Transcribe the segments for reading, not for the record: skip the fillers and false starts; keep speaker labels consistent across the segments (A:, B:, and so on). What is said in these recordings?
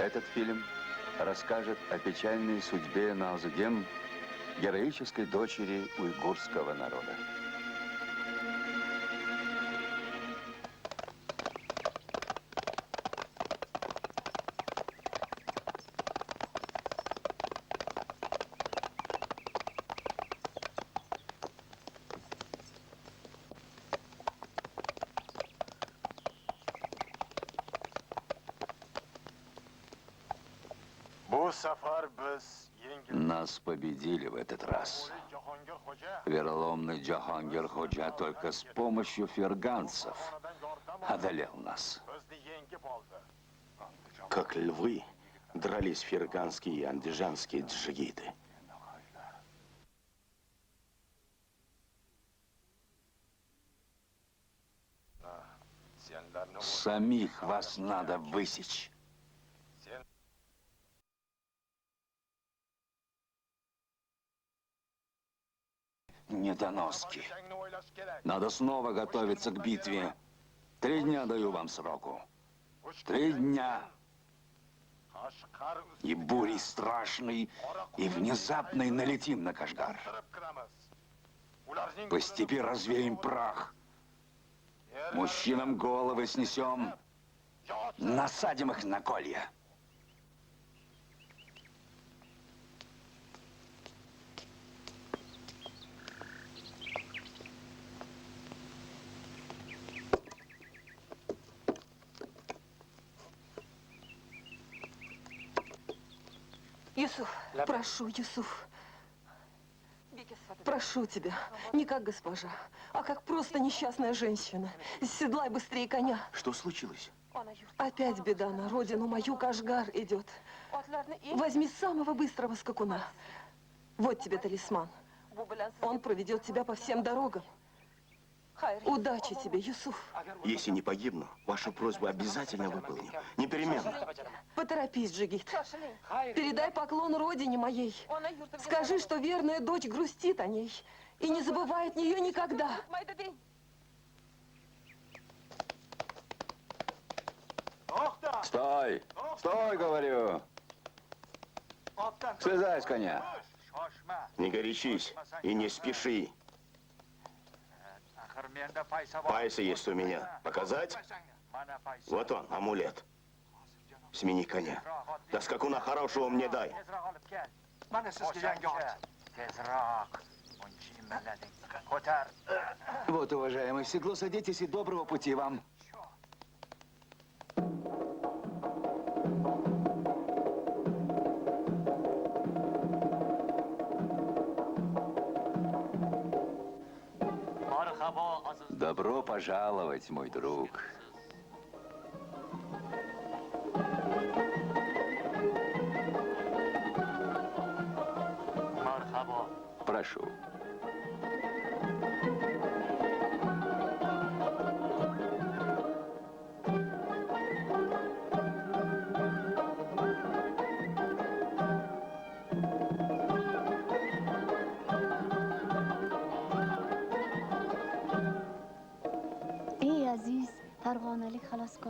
A: Этот фильм расскажет о печальной судьбе Наузугем, героической дочери уйгурского народа. Нас победили в этот раз. Вероломный Джахангир Ходжа только с помощью ферганцев одолел нас.
B: Как львы дрались ферганские и андижанские джигиты.
A: Самих вас надо высечь. Недоноски. Надо снова готовиться к битве. 3 дня даю вам сроку. 3 дня. И бурей страшной, и внезапной налетим на Кашгар. По степи развеем прах. Мужчинам головы снесем. Насадим их на колья.
C: Юсуф, прошу, Юсуф. Прошу тебя, не как госпожа, а как просто несчастная женщина. Седлай быстрее коня.
B: Что случилось?
C: Опять беда на родину мою, Кашгар идет. Возьми самого быстрого скакуна. Вот тебе талисман. Он проведет тебя по всем дорогам. Удачи тебе, Юсуф.
B: Если не погибну, вашу просьбу обязательно выполню. Непременно.
C: Поторопись, Джигит. Передай поклон родине моей. Скажи, что верная дочь грустит о ней и не забывает нее никогда.
A: Стой! Стой, говорю! Слезай с коня.
B: Не горячись и не спеши. Пайса есть у меня. Показать? Вот он, амулет. Смени коня. Да скакуна хорошего мне дай.
A: Вот, уважаемый, в седло садитесь и доброго пути вам. Добро пожаловать, мой друг. Прошу.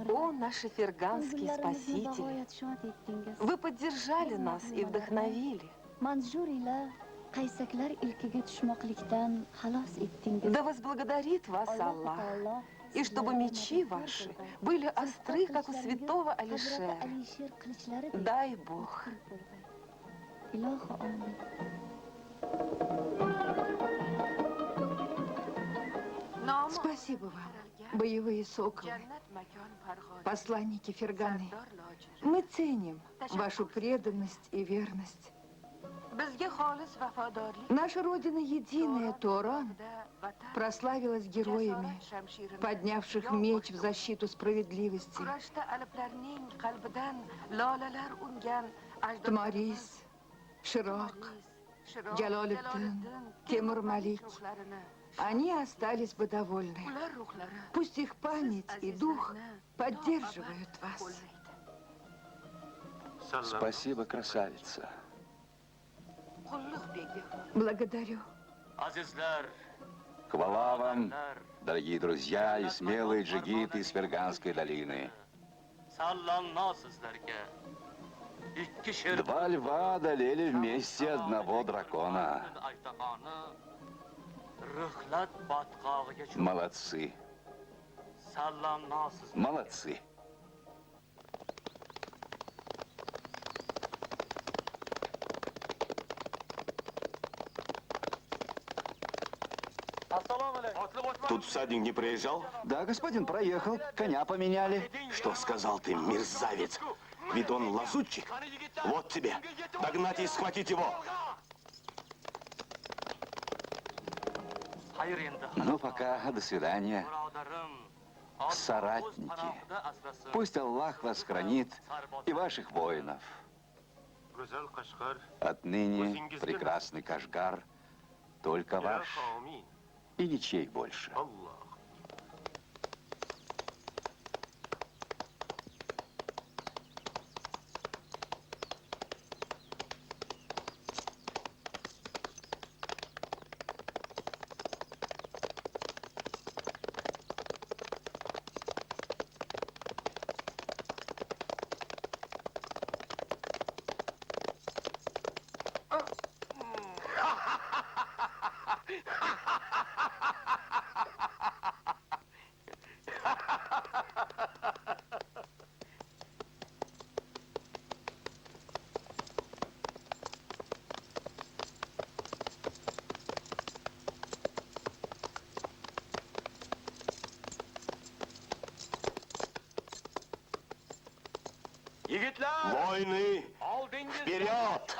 C: О, наши ферганские спасители! Вы поддержали нас и вдохновили. Да возблагодарит вас Аллах, и чтобы мечи ваши были остры, как у святого Алишера. Дай Бог.
D: Спасибо вам, боевые соколы, посланники Ферганы. Мы ценим вашу преданность и верность. Наша Родина единая, Туран, прославилась героями, поднявших меч в защиту справедливости. Тмарис, Ширак, Джалалуддин, Темур-Малик. Они остались бы довольны. Пусть их память и дух поддерживают вас.
A: Спасибо, красавица.
D: Благодарю.
A: Хвала вам, дорогие друзья и смелые джигиты из Ферганской долины. Два льва одолели вместе одного дракона. Молодцы. Молодцы.
B: Тут всадник не проезжал?
A: Да, господин, проехал. Коня поменяли.
B: Что сказал ты, мерзавец? Ведь он лазутчик. Вот тебе. Догнать и схватить его.
A: Ну, пока. До свидания. Соратники. Пусть Аллах вас хранит и ваших воинов. Отныне прекрасный Кашгар только ваш и ничей больше.
B: Войны! Вперед!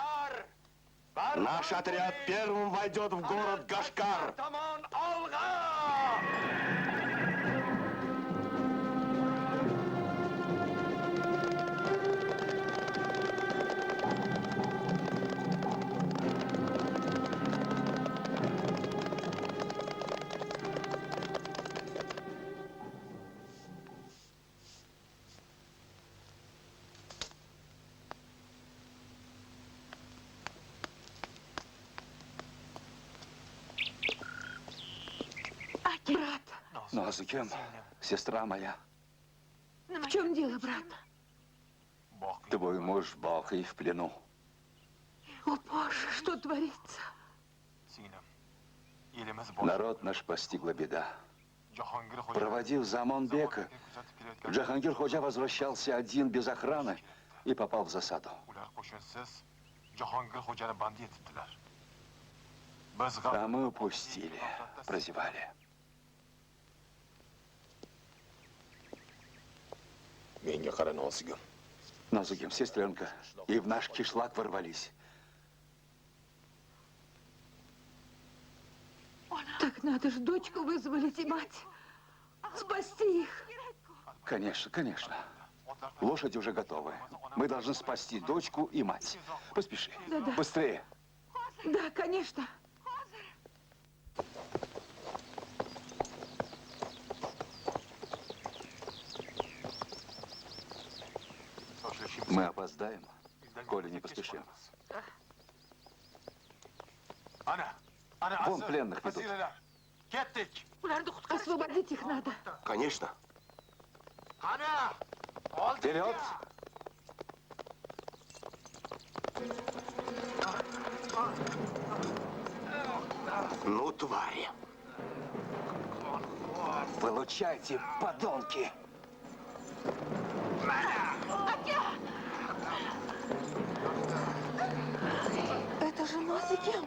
B: Наш отряд первым войдет в город Кашгар.
D: Брат,
A: Ну, а зачем, сестра моя?
D: в чем дело, брат?
A: Твой муж Бахай в плену.
D: О, Боже, что творится?
A: Народ наш постигла беда. Проводив за Амонбека, Джахангир Ходжа возвращался один без охраны и попал в засаду. А мы упустили, прозевали. Назугим, сестренка, и в наш кишлак ворвались.
D: Так надо ж дочку вызволить и мать. Спасти их.
A: Конечно, конечно. Лошади уже готовы. Мы должны спасти дочку и мать. Поспеши.
D: Да-да.
A: Быстрее.
D: Да, конечно.
A: Мы опоздаем, коли не поспешим. Вон пленных ведут.
D: Освободить их надо.
B: Конечно.
A: Вперед!
B: Ну, твари.
A: Получайте, подонки!
C: Это же Назикем.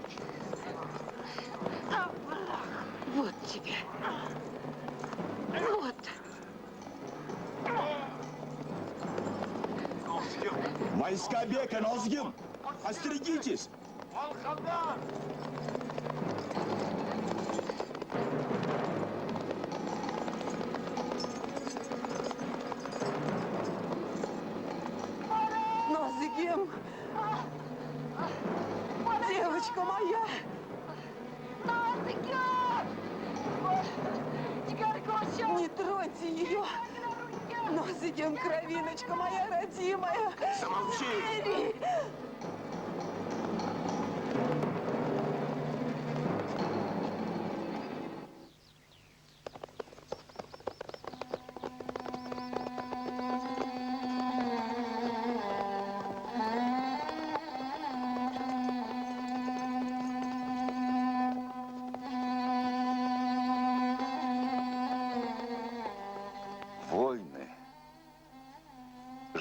D: Вот тебе. Вот.
B: Войска Бека, Назгим! Остерегитесь!
C: Назикем. Девочка моя. Не троньте ее. Назикем, кровиночка моя родимая.
B: Замолчи!
C: Эри!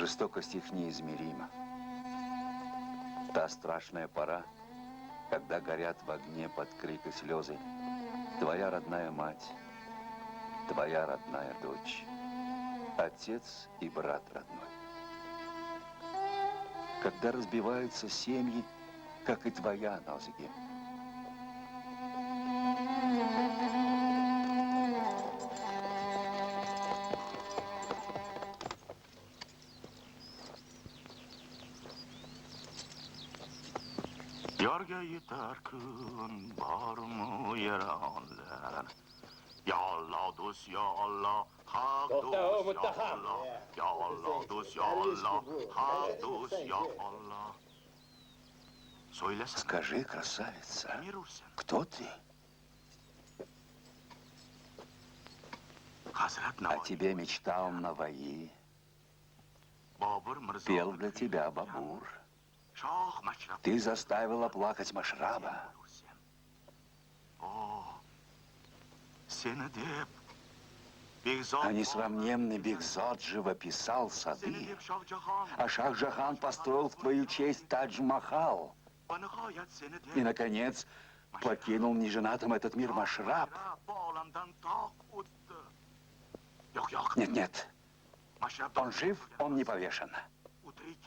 A: Жестокость их неизмерима. Та страшная пора, когда горят в огне под крик и слезы твоя родная мать, твоя родная дочь, отец и брат родной. Когда разбиваются семьи, как и твоя, Назиги.
B: Yarga yetar kun bormu yaronlar. Ya Allah do'st, ya Allah, haq do'st, ya Allah. Ya Allah do'st, ya Allah, haq do'st, ya Allah. Söylesene.
A: Скажи, красавица,
B: Kim yürürsün?
A: кто ты?
B: Hazret
A: О
B: Navayi.
A: тебе мечтал Наваи,
B: Babur Mirza.
A: пел для тебя Бабур.
B: Şah Maşraf.
A: Ты заставила плакать Машраба.
B: О, seni deb Begzod.
A: А несравненный Бигзот живописал
B: Seni
A: сады,
B: deb Şahjahan.
A: а Шах-Джахан построил в твою честь Тадж-Махал.
B: Ve nihayet seni
A: И,
B: deb
A: наконец, покинул неженатым этот мир Машраб.
B: Bu alamdan tak o'tdi. Yo'q, yo'q.
A: Нет,
B: Mashrabdan
A: он жив, он не повешен.
B: o'tirik.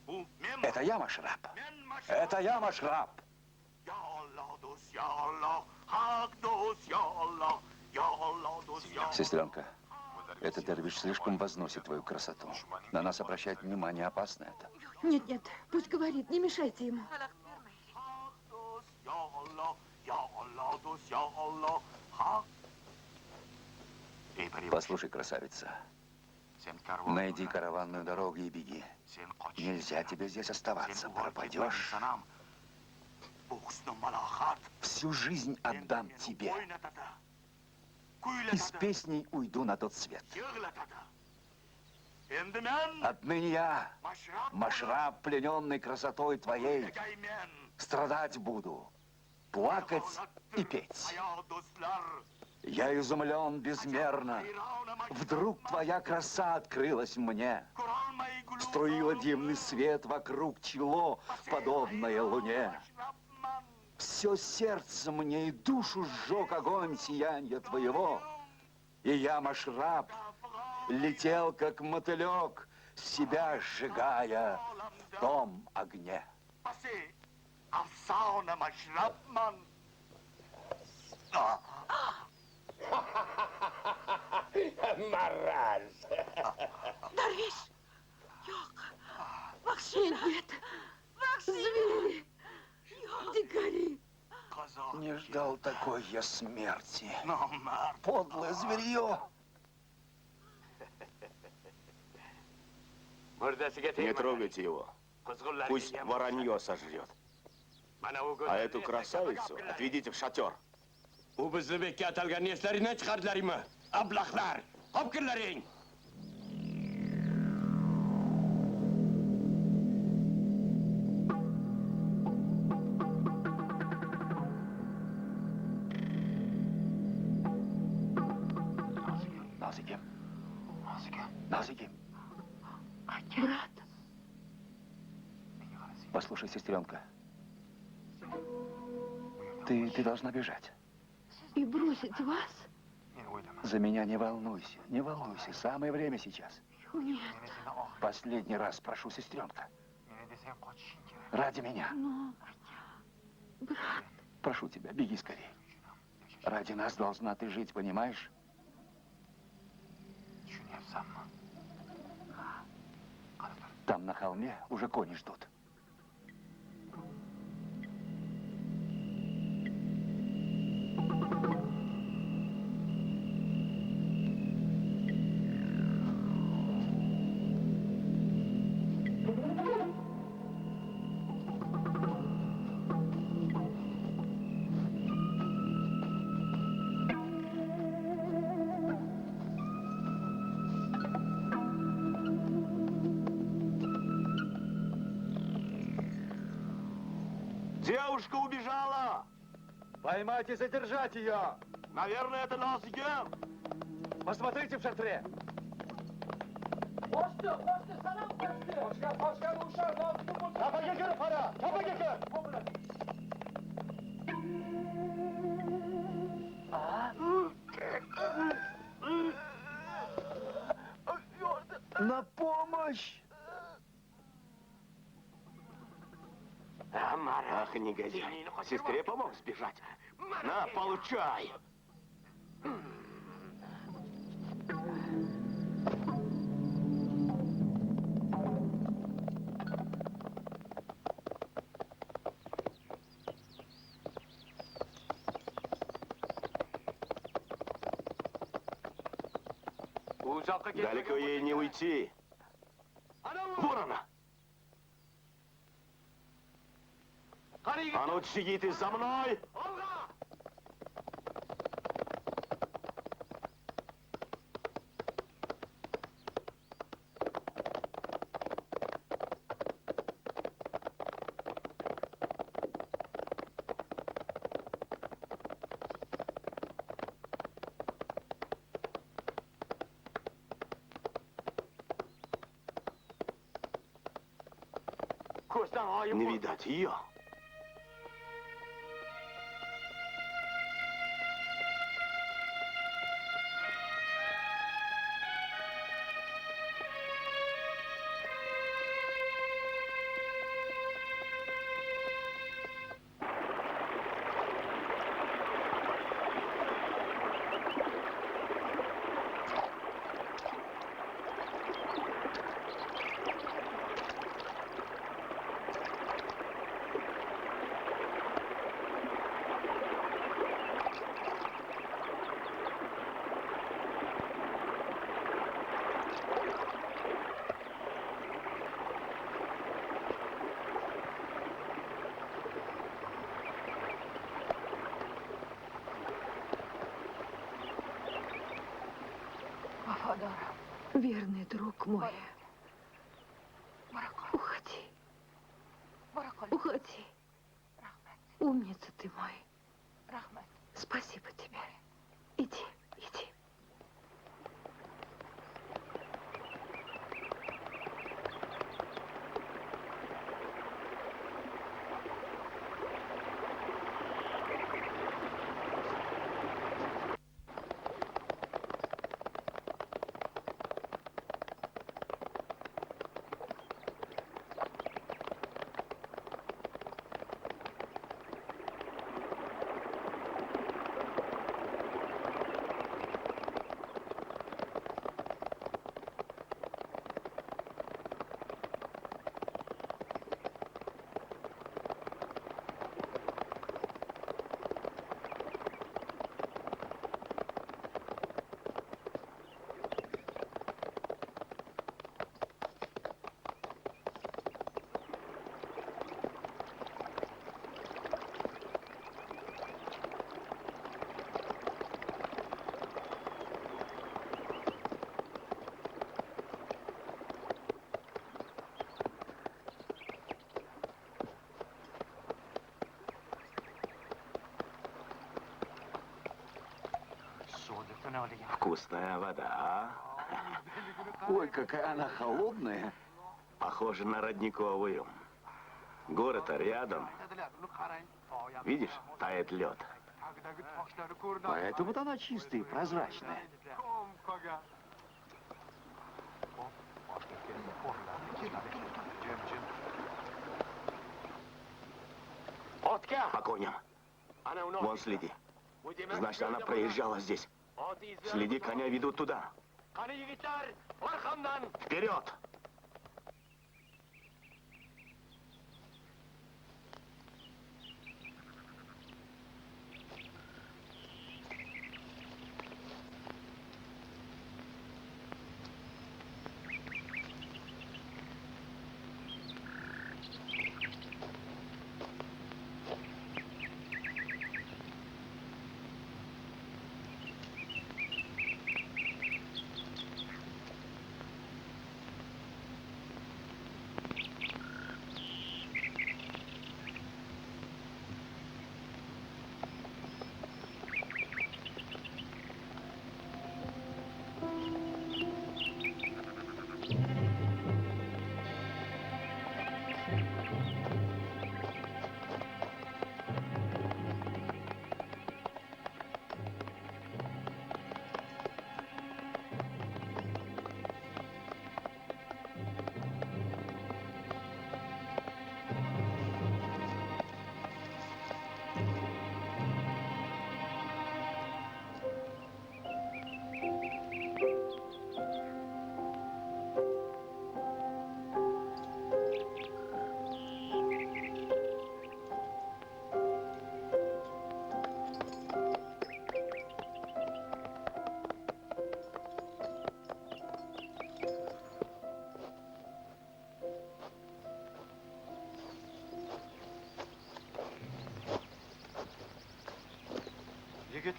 B: Bu men.
A: Это я Машраб.
B: Men Mashrab.
A: Это я Машраб.
B: Ya Allah do'st, ya Allah, haq do'st, ya Allah. Ya Allah do'st, ya Allah.
A: Сестренка, этот дервиш слишком возносит твою красоту. На нас обращать внимание опасно это.
D: Нет, нет, пусть говорит, не мешайте ему.
B: Haq do'st, ya Allah, ya Allah do'st, ya Allah, haq. Ey Париж,
A: Послушай, красавица,
B: sen karvon.
A: найди караванную дорогу и беги.
B: Sen qoch.
A: Нельзя тебе здесь
B: Sen
A: оставаться.
B: uyg'onib
A: Пропадешь,
B: sanam. Bu husn malohat
A: всю жизнь отдам
B: meni
A: тебе.
B: o'ynatadi.
A: И с
B: Kuylatadi,
A: песней уйду на тот свет.
B: yig'latadi. Endi men
A: Отныне я,
B: Mashrab
A: Машраб, плененный красотой твоей,
B: o'ynagaymen.
A: страдать буду, плакать и петь.
B: Hayo do'stlar,
A: Я изумлен безмерно. Вдруг твоя краса открылась мне.
B: ko'rolmay gulum
A: Струила дивный свет вокруг чело, подобное луне. Все сердце мне и душу сжег огонь сияния твоего. И я, Машраб, летел, как мотылек, себя сжигая в том огне.
B: Pasi, afsona mashrabman.
D: Дарвиш! Нет, нет. Звери! Дикари!
A: Не ждал такой я смерти.
B: Nomard.
A: Подлое зверье.
B: Не трогайте его. Пусть воронье сожрет. А эту красавицу отведите в шатер.
E: U bizni bekka atalgan neslaringdan chiqardilaringmi? Ablahlar, olib kirlaring.
A: Назиги. Назиги.
D: Брат,
A: Послушай, сестренка. Ты должна бежать.
D: и бросить вас?
A: За меня не волнуйся, не волнуйся. Самое время сейчас.
D: Нет,
A: Последний раз прошу, сестренка. Ради меня.
D: но... Брат,
A: Прошу тебя, беги скорее. Ради нас должна ты жить, понимаешь? Там на холме уже кони ждут.
B: Девушка убежала.
A: Поймать и задержать ее!
B: Наверное, это Назиге.
A: Посмотрите в шатре! На помощь!
E: Ах, негодяй. Сестре помог сбежать. На, получай. Далеко ей не уйти. Вон она. А ну, чиги, ты за мной! Не видать ее.
D: Верный друг мой. Уходи. Уходи. Умница ты мой. Спасибо тебе. Иди, иди.
E: Вкусная вода, а?
A: Ой, какая она холодная.
E: Похоже на родниковую. Город рядом. Видишь, тает лед.
A: Поэтому-то она чистая и прозрачная.
E: По коням. Вон следи. Значит, она проезжала здесь. Следи, коня ведут туда. Вперед!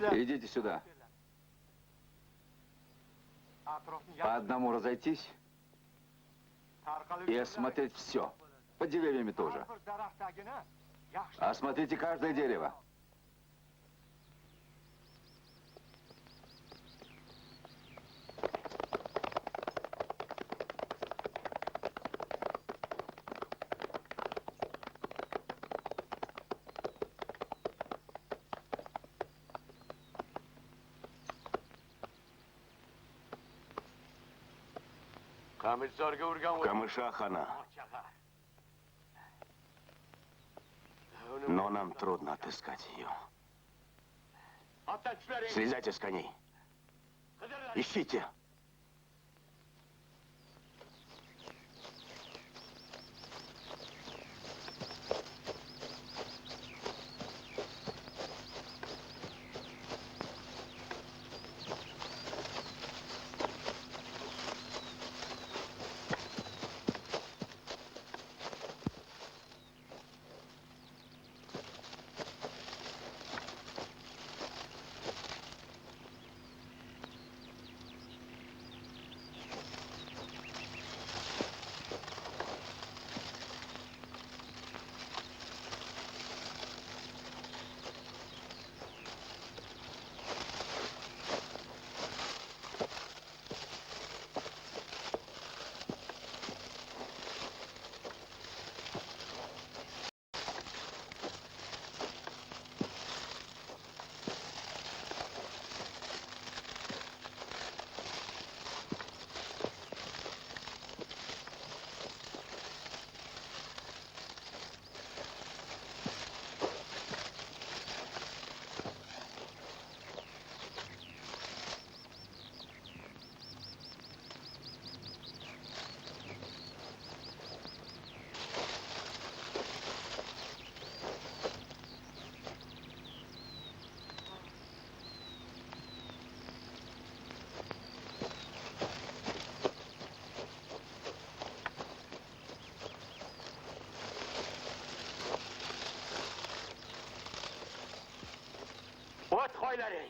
A: Идите сюда. По одному разойтись и осмотреть все. Под деревьями тоже. Осмотрите каждое дерево.
B: Камыша хана. Но нам трудно отыскать ее. Слезайте с коней. Ищите.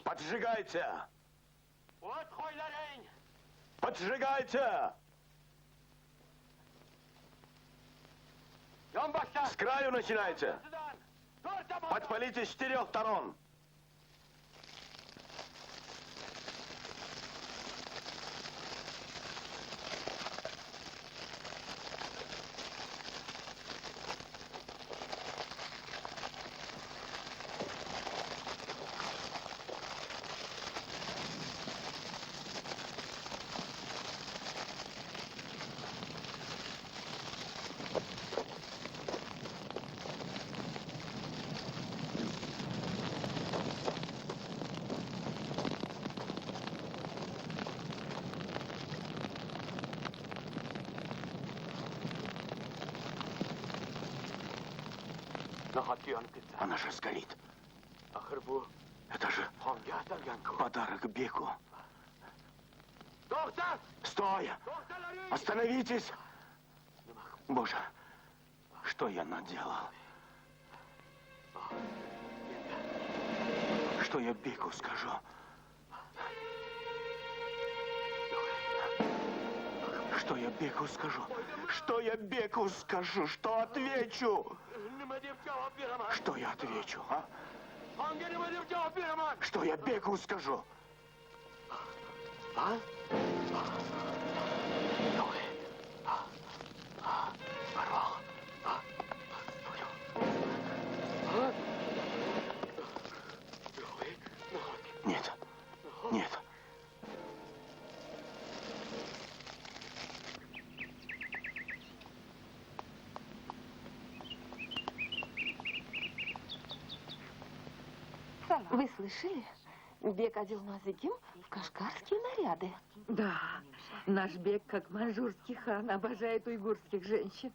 B: Поджигайте! Поджигайте! С краю начинайте! Подпалите с 4 сторон! Она же сгорит. Это же подарок Беку. Стой! Остановитесь! Боже, что я наделал? Что я Беку скажу? Что я Беку скажу? Что я Беку скажу? Что отвечу? Что я отвечу, а? Что я Беку скажу? А? Порвал. Нет. Нет.
C: Вы слышали? Бек одел Назыгим в кашгарские наряды.
D: Да, наш Бек, как маньчжурский хан, обожает уйгурских женщин.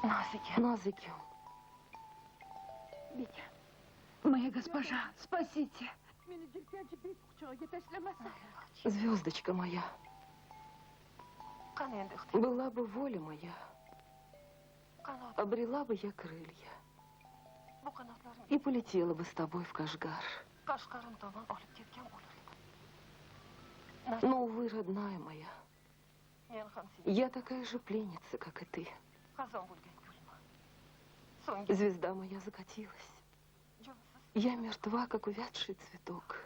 C: Назики.
D: Моя госпожа, спасите.
C: Звездочка моя. Была бы воля моя, обрела бы я крылья и полетела бы с тобой в Кашгар. Но, увы, родная моя, я такая же пленница, как и ты. Звезда моя закатилась. Я мертва, как увядший цветок.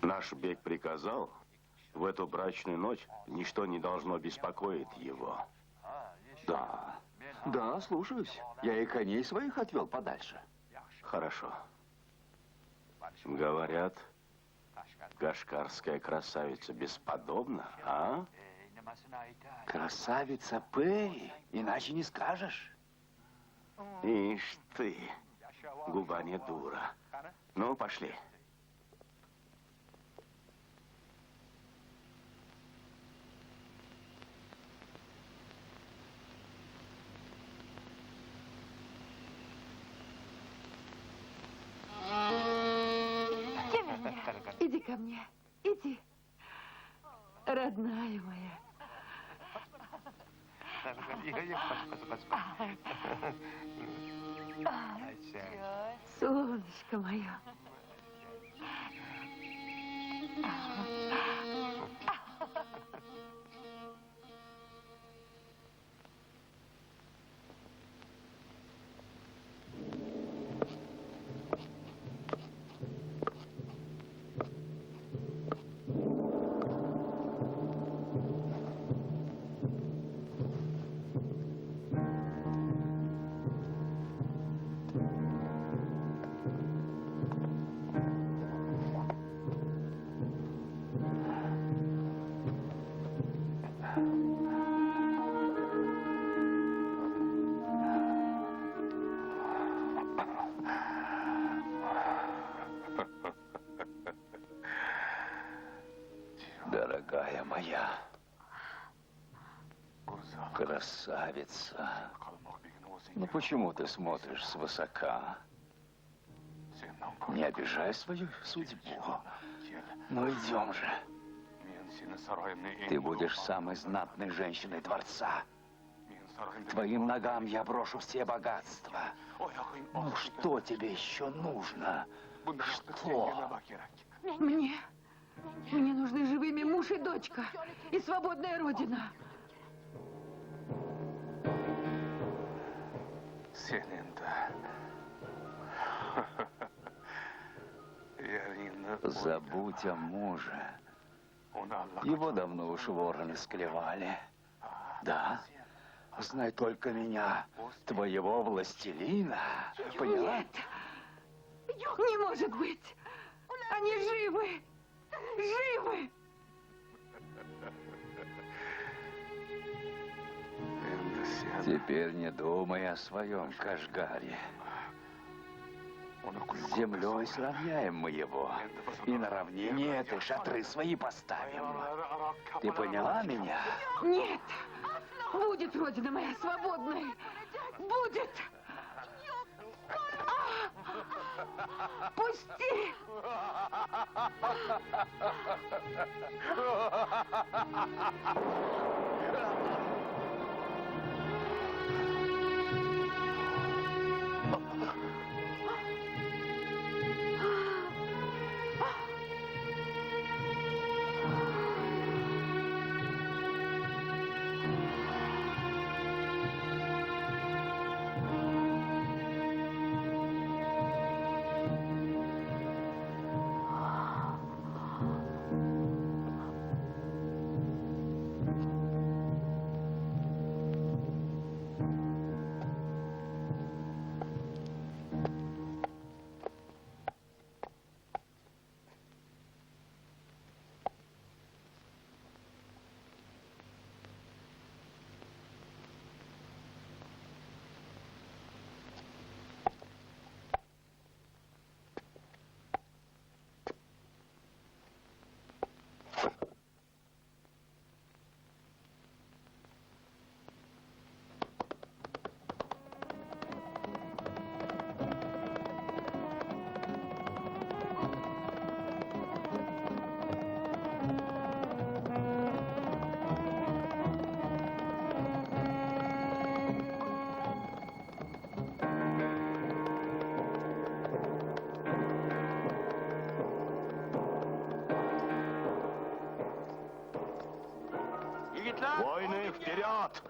B: Наш бег приказал, в эту брачную ночь ничто не должно беспокоить его.
A: Да, да, слушаюсь. Я и коней своих отвел подальше.
B: Хорошо. Говорят, кашгарская красавица бесподобна, а?
A: Красавица Перри, иначе не скажешь.
B: Ишь ты, губа не дура. Ну, пошли.
D: Иди ко мне, иди. Родная моя. Солнышко мое.
A: Дорогая моя, красавица. Ну почему ты смотришь свысока? Не обижай свою судьбу. Ну идем же. Ты будешь самой знатной женщиной дворца. К твоим ногам я брошу все богатства. Ну что тебе еще нужно? Что?
D: Мне нужны живыми муж и дочка, и свободная родина.
A: Забудь о муже. Его давно уж вороны склевали. Да? Знай только меня, твоего властелина. Поняла?
D: Нет! Не может быть! Они живы! Живы!
A: Теперь не думай о своем Кашгаре. С землей сравняем мы его. И на равнине этой шатры свои поставим. Ты поняла меня?
D: Нет! Будет родина моя свободной! Будет! Пусти!
B: Парни, вперед!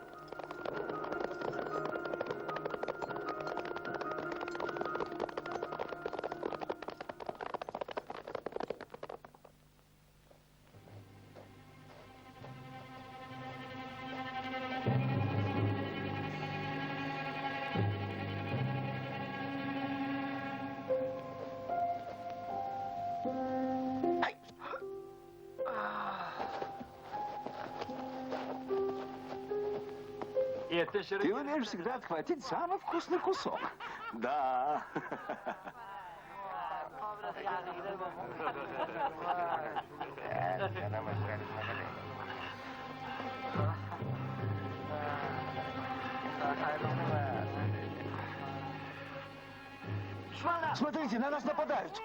A: Ты умеешь всегда отхватить самый вкусный кусок. Да. Смотрите, на нас нападают.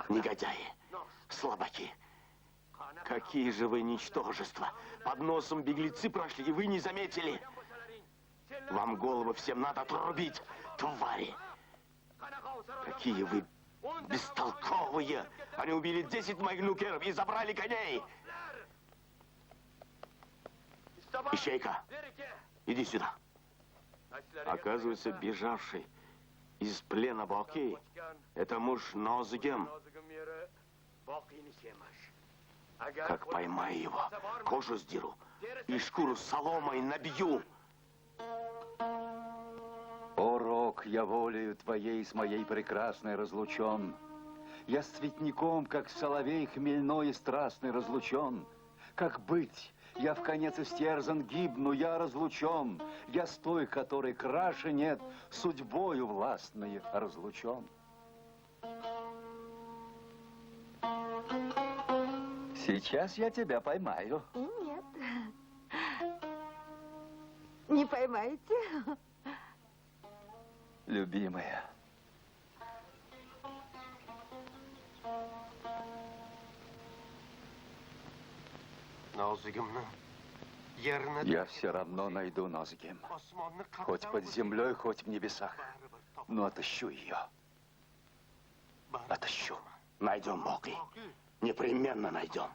B: Негодяи, слабаки. Какие же вы ничтожества. Под носом беглецы прошли, и вы не заметили. Вам головы всем надо отрубить, твари. Какие вы бестолковые. Они убили 10 моих нукеров и забрали коней. Ищейка, иди сюда. Оказывается, бежавший из плена Баки — это муж Нозыгем. Как поймаю его, кожу сдеру и шкуру соломой набью.
A: О, Рок, я волею твоей с моей прекрасной разлучен. Я с цветником, как соловей хмельной и страстный разлучен. Как быть? Я вконец истерзан, гибну, я разлучен. Я с той, которой краше нет, судьбою властной разлучен. Сейчас я тебя поймаю.
D: Нет. Не поймаете?
A: Любимая. Я все равно найду Нозгим. Хоть под землей, хоть в небесах. Но отыщу ее.
B: Отыщу. Найдем, Мокли. Непременно найдем.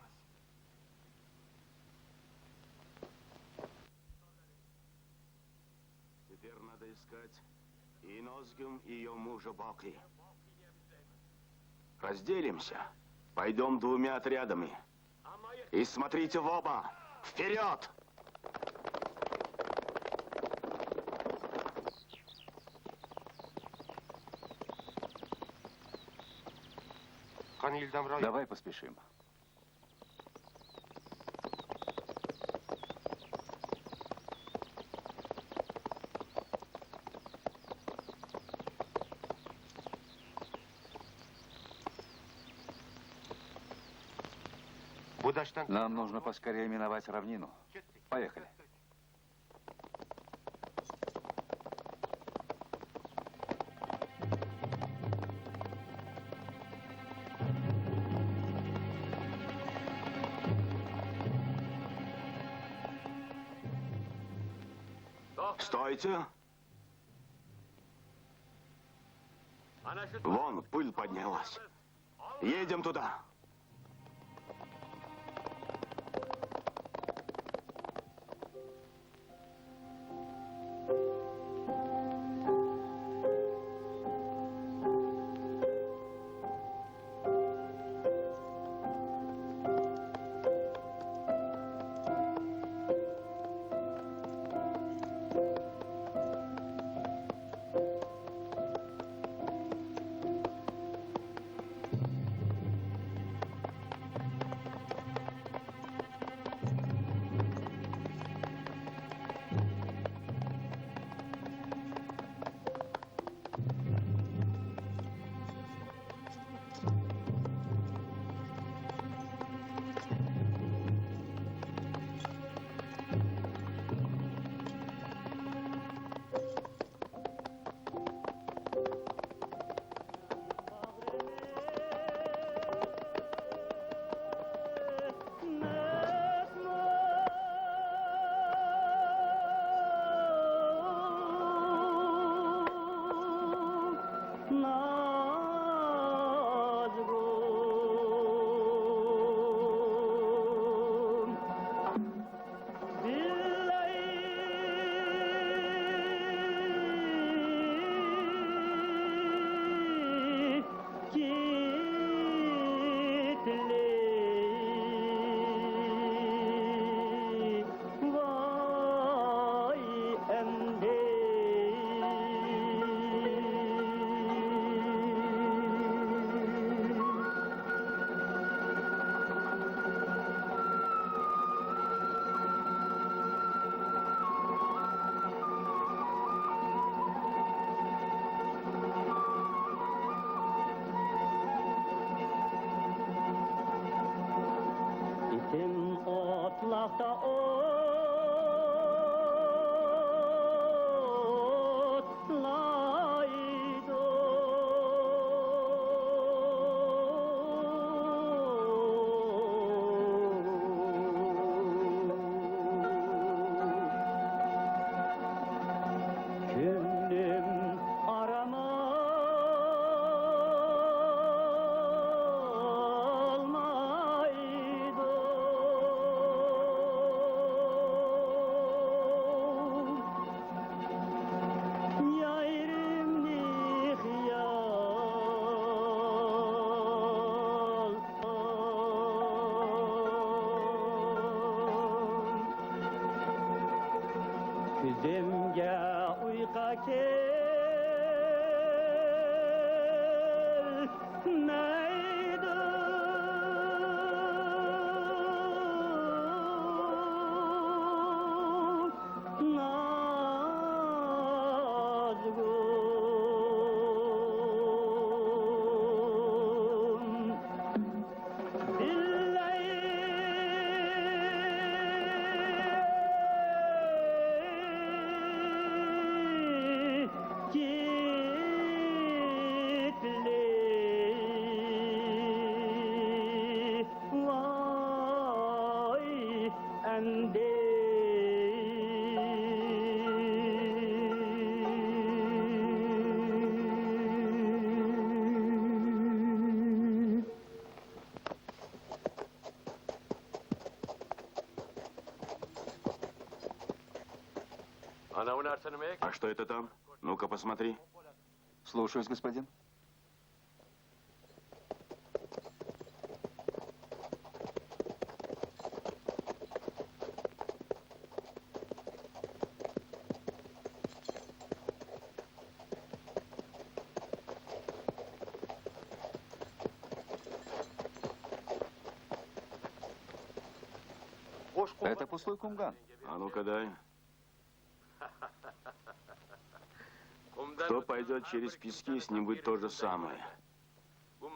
B: Теперь надо искать и Нозгим, и ее мужа Бокли. Разделимся. Пойдем двумя отрядами. И смотрите в оба. Вперед!
A: Давай поспешим. Нам нужно поскорее миновать равнину. Поехали.
B: Стойте. Вон пыль поднялась. Едем туда.
E: А что это там? Ну-ка, посмотри.
A: Слушаюсь, господин. Это пустой кумган.
E: А ну-ка дай. Кто пойдет через пески, с ним будет то же самое.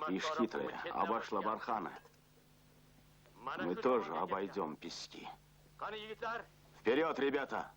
E: Ишь хитрая, обошла бархана. Мы тоже обойдем пески. Вперед, ребята!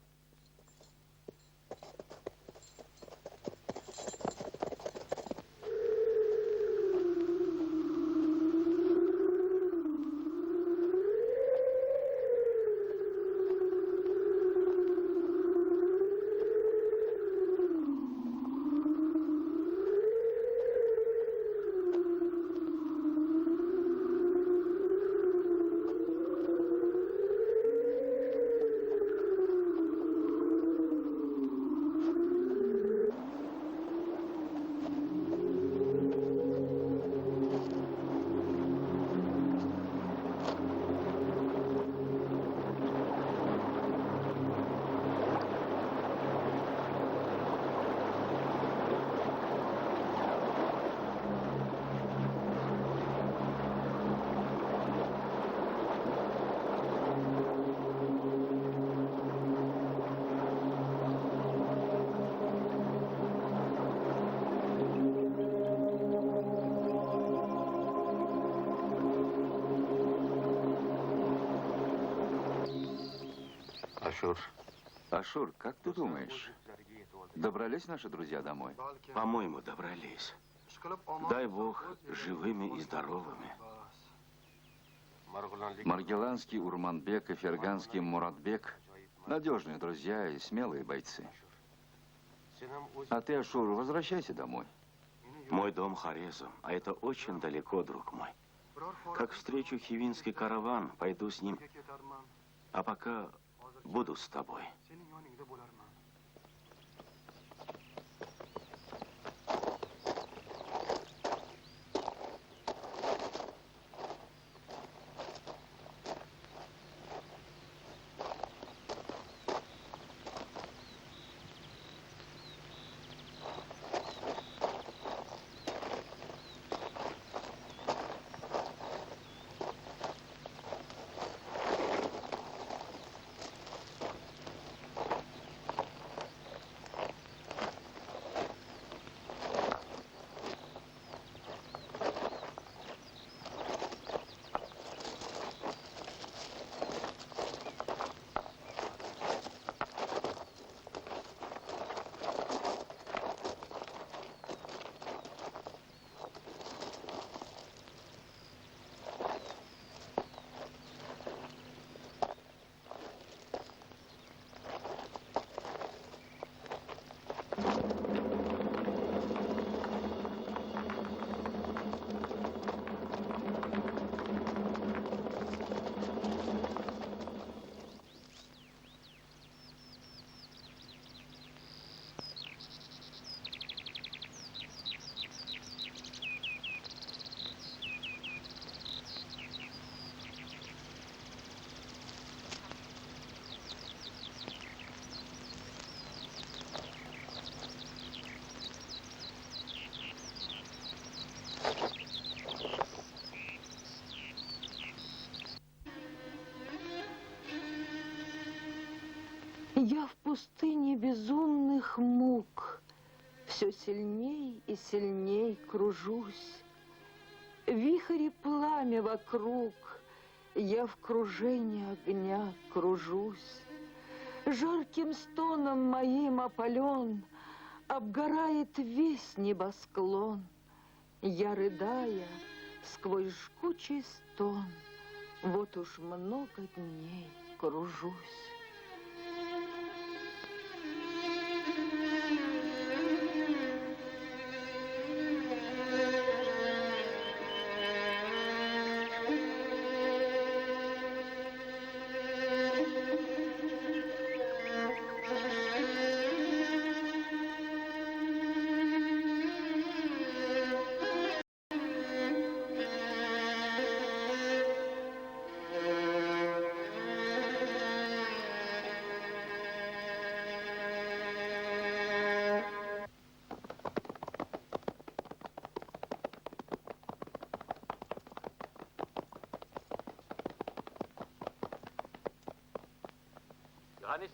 A: Ашур, как ты думаешь, добрались наши друзья домой?
E: По-моему, добрались. Дай Бог живыми и здоровыми.
A: Маргеланский Урманбек и Ферганский Муратбек – надежные друзья и смелые бойцы. А ты, Ашур, возвращайся домой.
E: Мой дом Хорезм, а это очень далеко, друг мой. Как встречу хивинский караван, пойду с ним. А пока буду с тобой.
D: Я в пустыне безумных мук все сильней и сильней кружусь. Вихрь и пламя вокруг, я в кружении огня кружусь. Жарким стоном моим опален, обгорает весь небосклон. Я, рыдая, сквозь жгучий стон, вот уж много дней кружусь.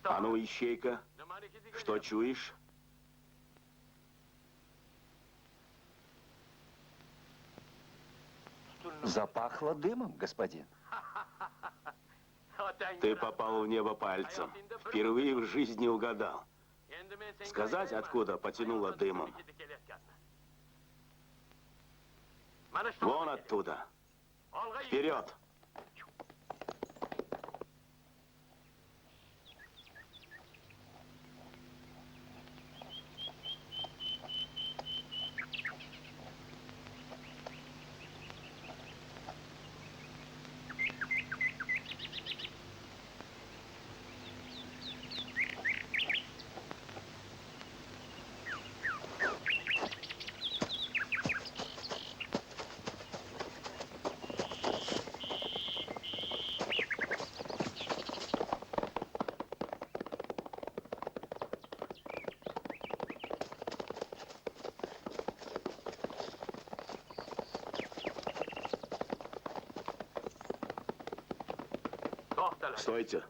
E: А ну, ищейка, что чуешь?
A: Запахло дымом, господин.
E: Ты попал в небо пальцем. Впервые в жизни угадал. Сказать, откуда потянуло дымом? Вон оттуда. Вперед! Стойте.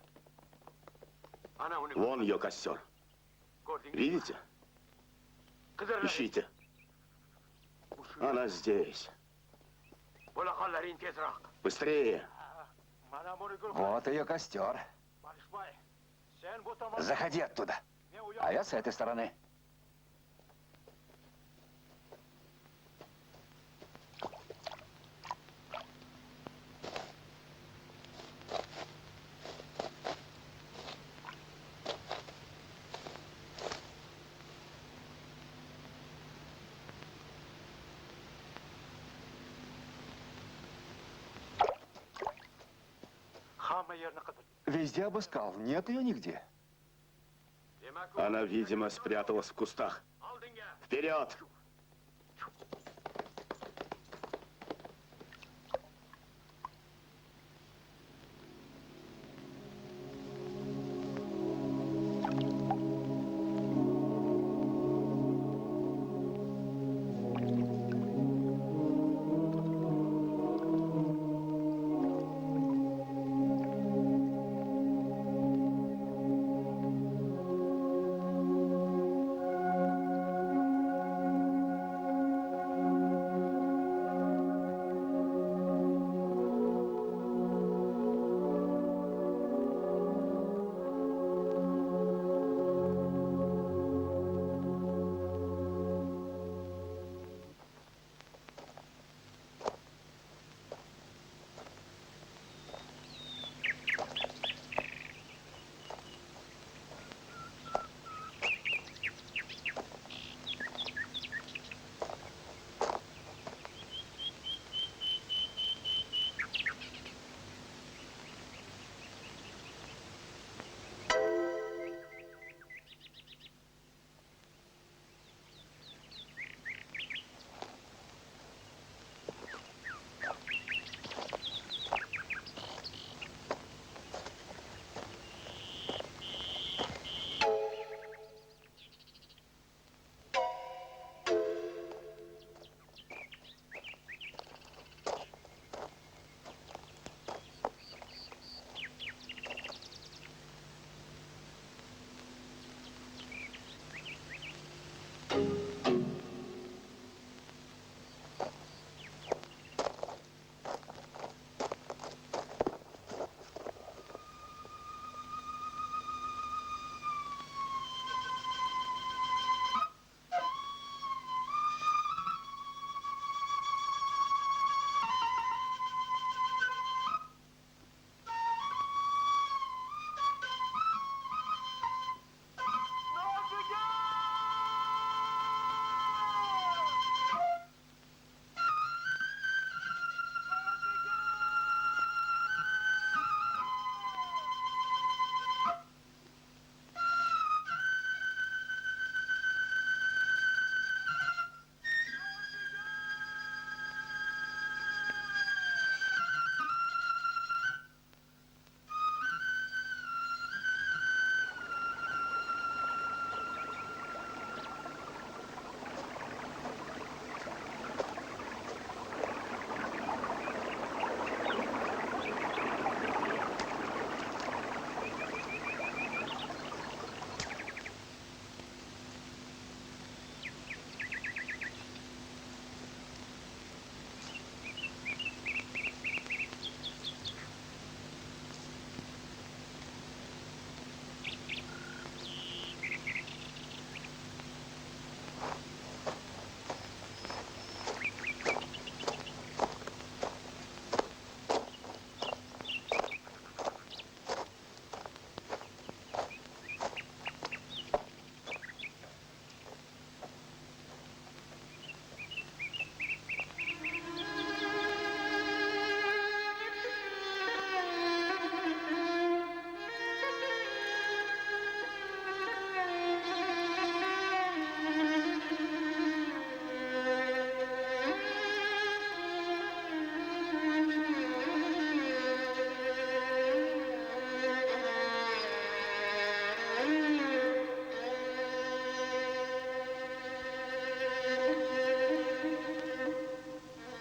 E: Вон ее костер. Видите? Ищите. Она здесь. Быстрее.
A: Вот ее костер. Заходи оттуда. А я с этой стороны. Везде обыскал, нет ее нигде.
E: Она, видимо, спряталась в кустах. Вперед!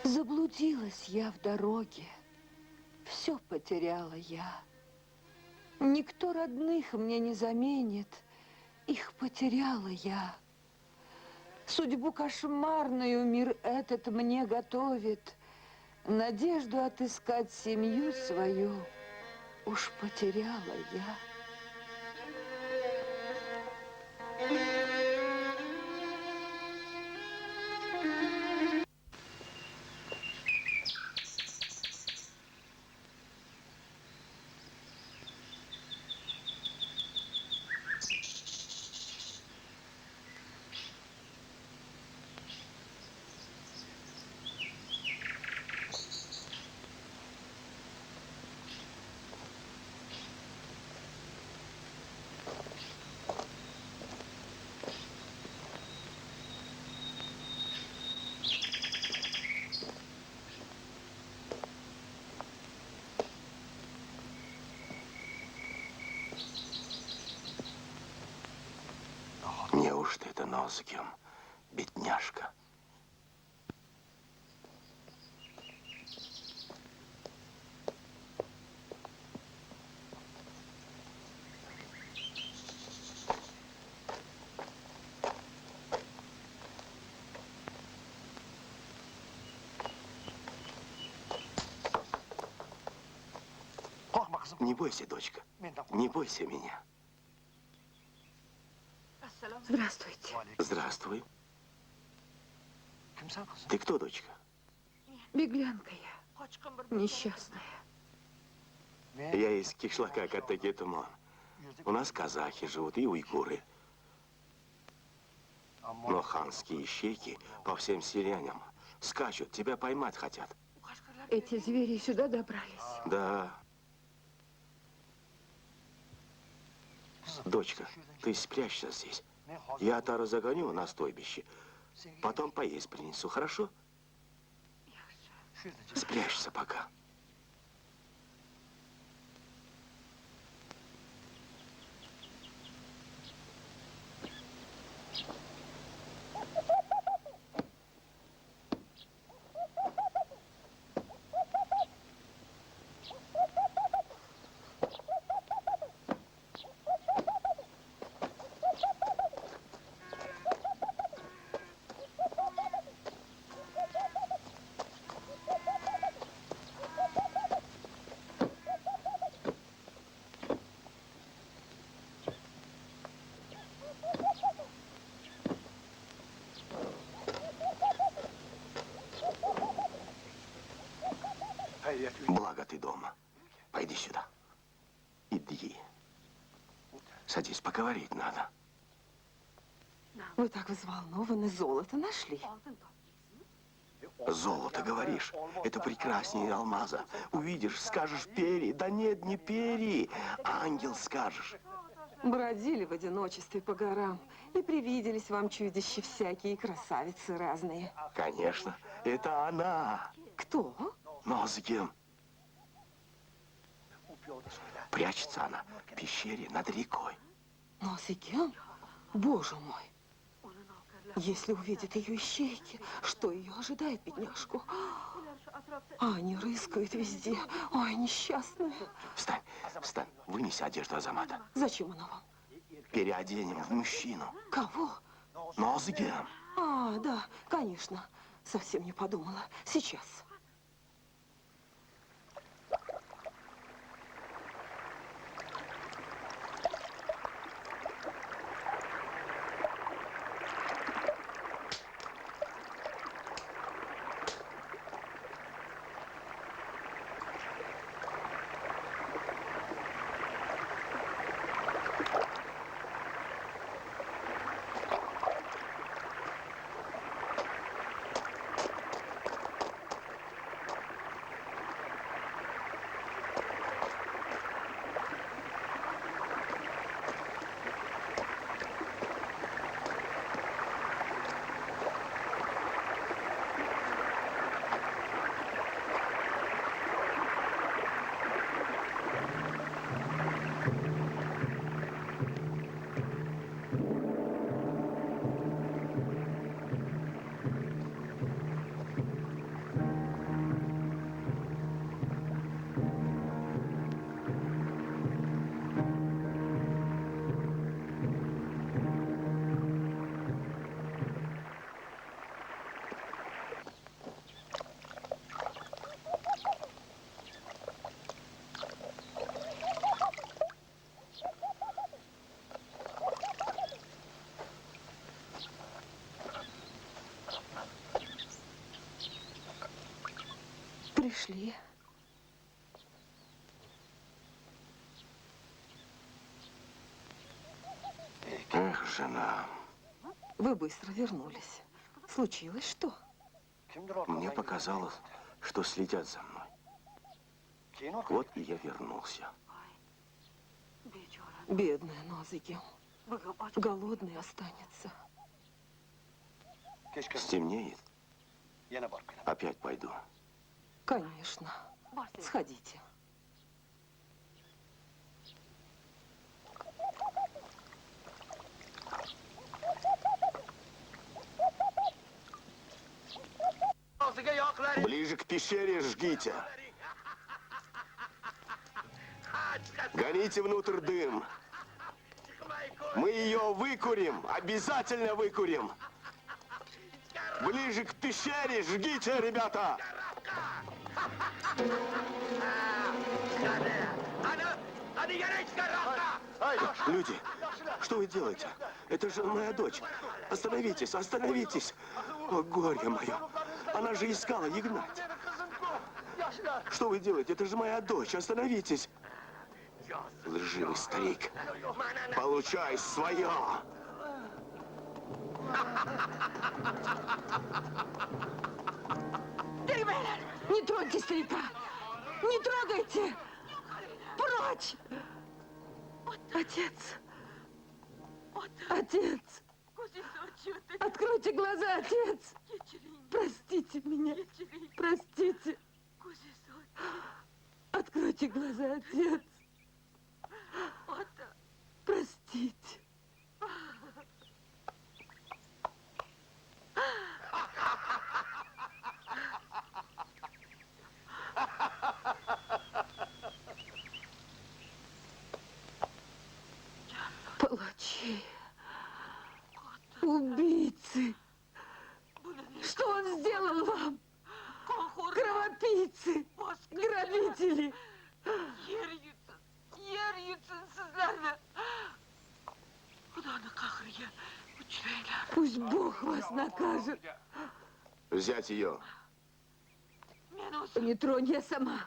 D: Заблудилась я в дороге, все потеряла я. Никто родных мне не заменит, их потеряла я. Судьбу кошмарную мир этот мне готовит, надежду отыскать семью свою уж потеряла я.
E: Нозгим, бедняжка. Не бойся, дочка. Не бойся меня.
D: Здравствуйте.
E: Здравствуй. Ты кто, дочка?
D: Беглянка я. Несчастная.
E: Я из кишлака Каттакетумон. У нас казахи живут и уйгуры. Но ханские ищейки по всем селянам скачут, тебя поймать хотят.
D: Эти звери сюда добрались.
E: Да. Дочка, ты спрячься здесь. Я Тару загоню на стойбище. Потом поесть принесу, хорошо? Спрячься пока. Благо ты дома. Пойди сюда. Иди. Садись, поговорить надо.
C: Вы так взволнованы, золото нашли.
E: Золото, говоришь? Это прекраснее алмаза. Увидишь, скажешь перья. Да нет, не перья. Ангел скажешь.
C: Бродили в одиночестве по горам, и привиделись вам чудища всякие, и красавицы разные.
E: Конечно, это она.
C: Кто?
E: Нозгим. Прячется она в пещере над рекой.
C: Нозгим? Боже мой! Если увидит ее ищейки, что ее ожидает, бедняжку? А они рыскают везде. Ой, несчастная.
E: Встань, встань, вынеси одежду Азамата.
C: Зачем она вам?
E: Переоденем в мужчину.
C: Кого?
E: Нозгим.
C: А, да, конечно. Совсем не подумала. Сейчас. Пришли.
E: Эх, жена.
C: Вы быстро вернулись. Случилось что?
E: Мне показалось, что следят за мной. Вот и я вернулся.
C: Бедная Нозгим. Голодный останется.
E: Стемнеет. Опять пойду.
C: Конечно. Сходите.
E: Ближе к пещере жгите. Гоните внутрь дым. Мы ее выкурим, обязательно выкурим. Ближе к пещере жгите, ребята! Люди, что вы делаете? Это же моя дочь. Остановитесь, остановитесь. О, горе мое. Она же искала Игнатия. Что вы делаете? Это же моя дочь. Остановитесь. Лживый старик. Получай свое.
D: Не троньте старика! Не трогайте! Прочь! Отец! Отец! Откройте глаза, отец! Простите меня! Простите! Откройте глаза, отец! Простите! Палачи! Убийцы! Что он сделал вам? Кровопийцы! Грабители! Пусть Бог вас накажет.
E: Взять ее.
D: Не тронь, я сама.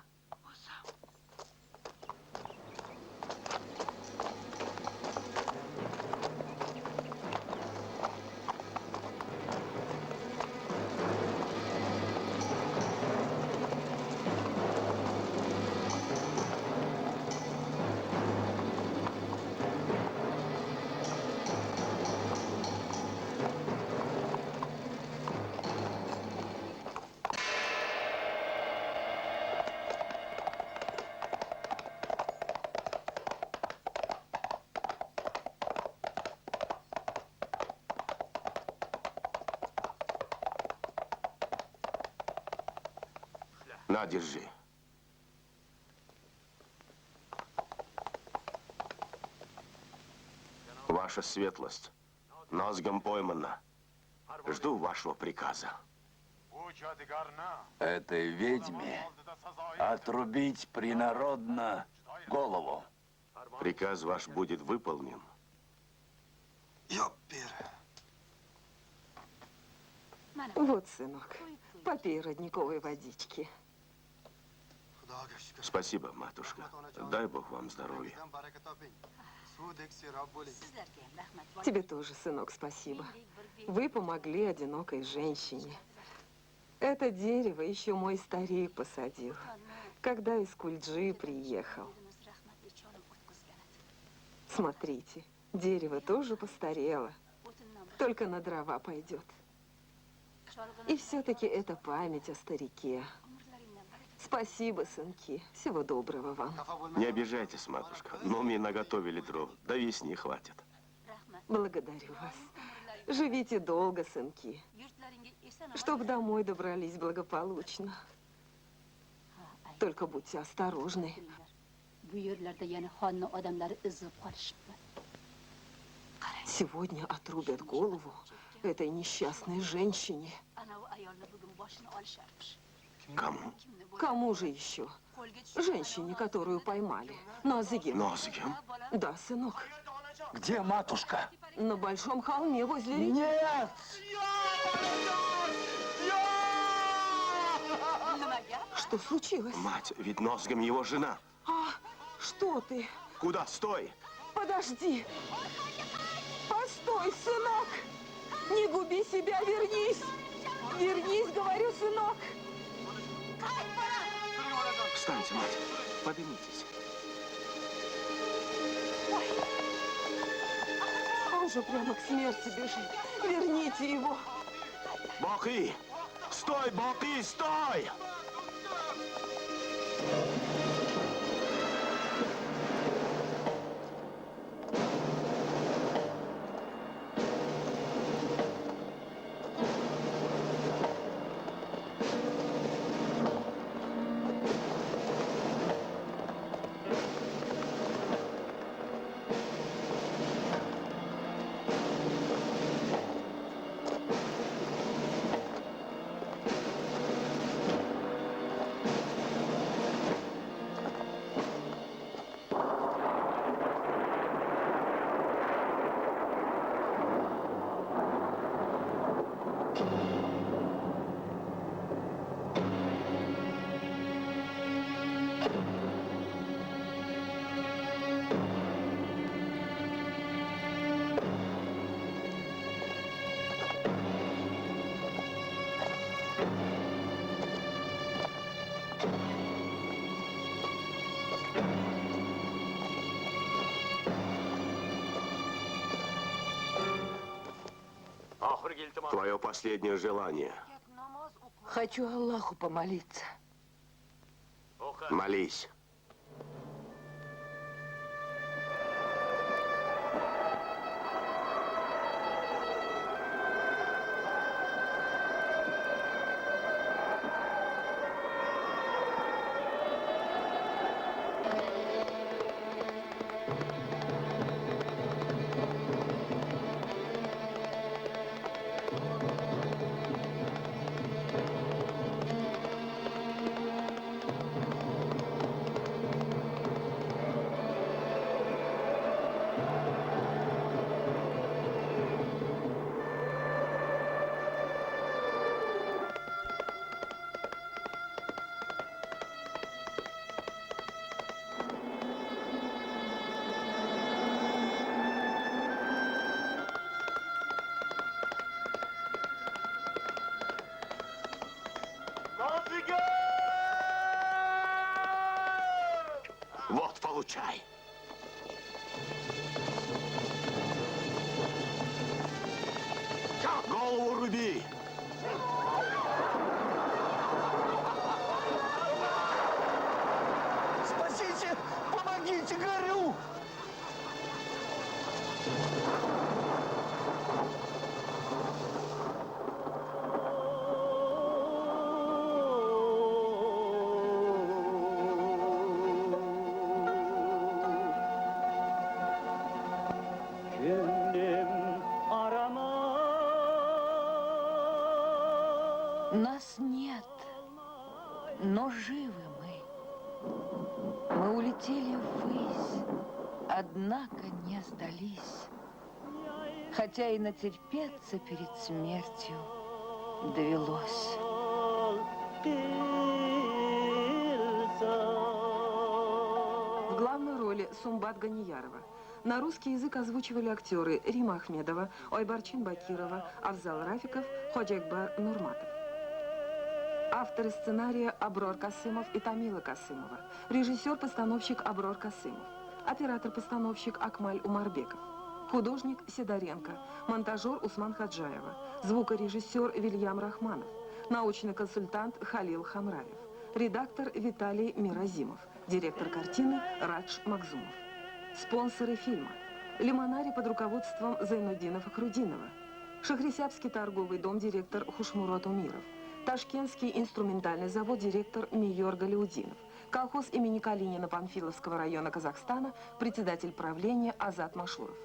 E: На, держи. Ваша светлость. Нозгом поймана. Жду вашего приказа.
A: Этой ведьме отрубить принародно голову.
E: Приказ ваш будет выполнен.
C: Вот, сынок, попей родниковой водички.
E: Спасибо, матушка. Дай Бог вам здоровья.
C: Тебе тоже, сынок, спасибо. Вы помогли одинокой женщине. Это дерево еще мой старик посадил, когда из Кульджи приехал. Смотрите, дерево тоже постарело, только на дрова пойдет. И все-таки это память о старике. Спасибо, сынки. Всего доброго вам.
E: Не обижайтесь, матушка. Но мне наготовили дров. До весны хватит.
C: Благодарю вас. Живите долго, сынки. Чтоб домой добрались благополучно. Только будьте осторожны. Сегодня отрубят голову этой несчастной женщине.
E: Кому?
C: Кому же еще? Женщине, которую поймали. Назыгим.
E: Нозгем?
C: Да, сынок.
A: Где матушка?
C: На большом холме возле реки.
A: Нет!
C: Что случилось?
E: Мать, ведь Нозгем его жена.
C: А, что ты?
E: Куда? Стой!
C: Подожди. Постой, сынок. Не губи себя, вернись. Вернись, говорю, сынок.
E: Встаньте, мать. Поднимитесь.
C: Он же прямо к смерти бежит. Верните его.
E: Боки! Стой, Боки, стой! Твое последнее желание.
D: Хочу Аллаху помолиться.
E: Молись. Вот, получай. Голову руби.
A: Спасите! Помогите, горю!
D: Нас нет, но живы мы. Мы улетели ввысь, однако не сдались. Хотя и натерпеться перед смертью довелось.
C: В главной роли Сумбат Ганиярова. На русский язык озвучивали актеры Рима Ахмедова, Ойбарчин Бакирова, Авзал Рафиков, Ходжекбар Нурматов. Авторы сценария Аброр Касымов и Тамила Касымова. Режиссер-постановщик Аброр Касымов. Оператор-постановщик Акмаль Умарбеков. Художник Сидоренко. Монтажер Усман Хаджаева. Звукорежиссер Вильям Рахманов. Научный консультант Халил Хамраев. Редактор Виталий Миразимов. Директор картины Радж Макзумов. Спонсоры фильма. Лимонари под руководством Зайнуддина Фахрудинова. Шахрисябский торговый дом, директор Хушмурот Умиров. Ташкентский инструментальный завод, директор Мийор Галяудинов. Колхоз имени Калинина Панфиловского района Казахстана, председатель правления Азат Машуров.